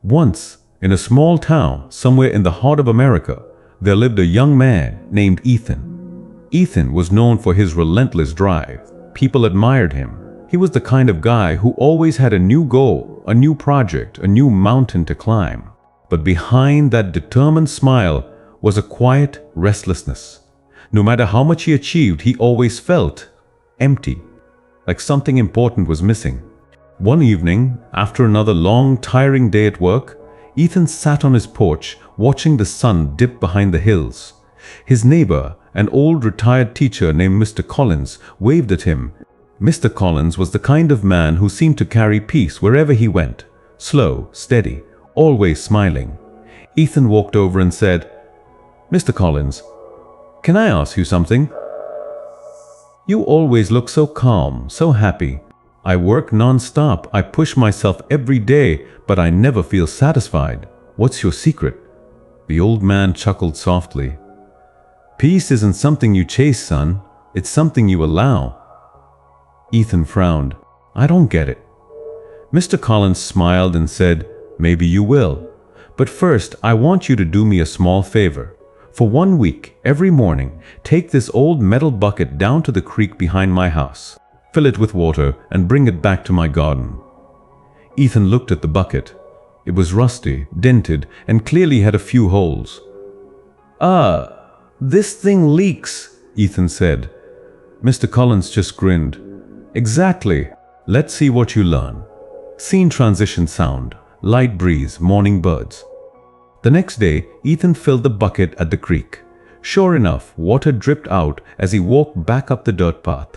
Once, in a small town somewhere in the heart of America, there lived a young man named Ethan. Ethan was known for his relentless drive. People admired him. He was the kind of guy who always had a new goal, a new project, a new mountain to climb. But behind that determined smile was a quiet restlessness. No matter how much he achieved, he always felt empty, like something important was missing. One evening, after another long, tiring day at work, Ethan sat on his porch watching the sun dip behind the hills. His neighbor, an old retired teacher named Mr. Collins, waved at him. Mr. Collins was the kind of man who seemed to carry peace wherever he went, slow, steady, always smiling. Ethan walked over and said, "Mr. Collins, can I ask you something? You always look so calm, so happy. I work non-stop, I push myself every day, but I never feel satisfied. What's your secret?" The old man chuckled softly. "Peace isn't something you chase, son. It's something you allow." Ethan frowned. "I don't get it." Mr. Collins smiled and said, "Maybe you will. But first, I want you to do me a small favor. For 1 week, every morning, take this old metal bucket down to the creek behind my house. Fill it with water and bring it back to my garden." Ethan looked at the bucket. It was rusty, dented, and clearly had a few holes. "Ah, this thing leaks," Ethan said. Mr. Collins just grinned. "Exactly. Let's see what you learn." Scene transition sound, light breeze, morning birds. The next day, Ethan filled the bucket at the creek. Sure enough, water dripped out as he walked back up the dirt path.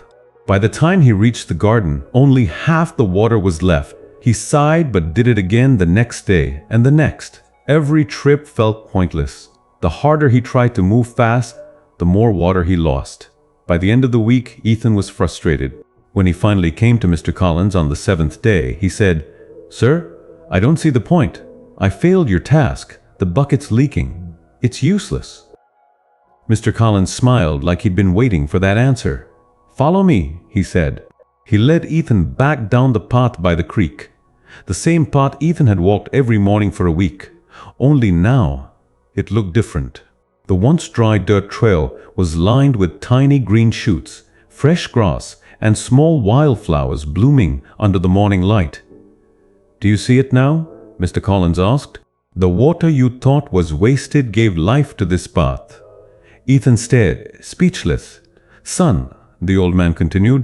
By the time he reached the garden, only half the water was left. He sighed but did it again the next day and the next. Every trip felt pointless. The harder he tried to move fast, the more water he lost. By the end of the week, Ethan was frustrated. When he finally came to Mr. Collins on the 7th day, he said, "Sir, I don't see the point. I failed your task. The bucket's leaking. It's useless." Mr. Collins smiled like he'd been waiting for that answer. "Follow me," he said. He led Ethan back down the path by the creek. The same path Ethan had walked every morning for a week. Only now, it looked different. The once dry dirt trail was lined with tiny green shoots, fresh grass, and small wildflowers blooming under the morning light. "Do you see it now?" Mr. Collins asked. "The water you thought was wasted gave life to this path." Ethan stared, speechless. "Son," the old man continued,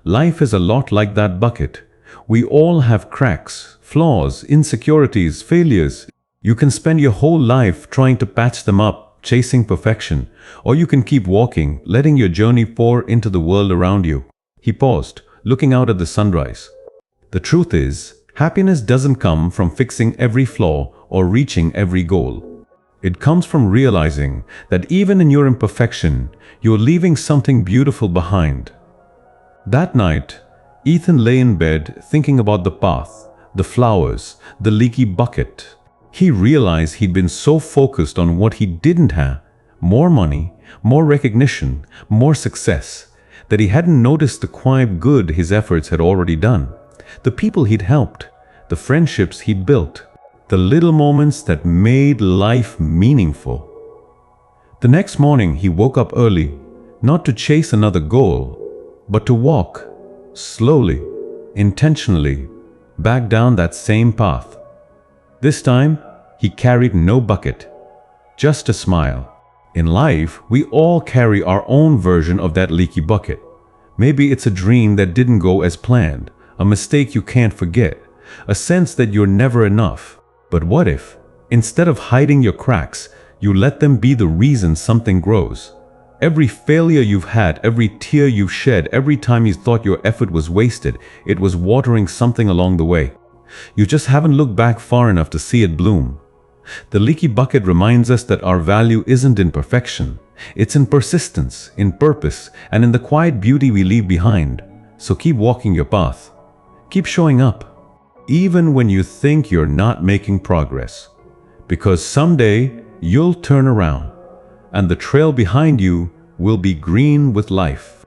"life is a lot like that bucket. We all have cracks, flaws, insecurities, failures. You can spend your whole life trying to patch them up, chasing perfection, or you can keep walking, letting your journey pour into the world around you." He paused, looking out at the sunrise. "The truth is, happiness doesn't come from fixing every flaw or reaching every goal. It comes from realizing that even in your imperfection, you're leaving something beautiful behind." That night, Ethan lay in bed thinking about the path, the flowers, the leaky bucket. He realized he'd been so focused on what he didn't have, more money, more recognition, more success, that he hadn't noticed the quiet good his efforts had already done. The people he'd helped, the friendships he'd built, the little moments that made life meaningful. The next morning he woke up early, not to chase another goal, but to walk, slowly, intentionally, back down that same path. This time, he carried no bucket, just a smile. In life, we all carry our own version of that leaky bucket. Maybe it's a dream that didn't go as planned, a mistake you can't forget, a sense that you're never enough. But what if, instead of hiding your cracks, you let them be the reason something grows? Every failure you've had, every tear you've shed, every time you thought your effort was wasted, it was watering something along the way. You just haven't looked back far enough to see it bloom. The leaky bucket reminds us that our value isn't in perfection. It's in persistence, in purpose, and in the quiet beauty we leave behind. So keep walking your path. Keep showing up, even when you think you're not making progress. Because someday you'll turn around, and the trail behind you will be green with life.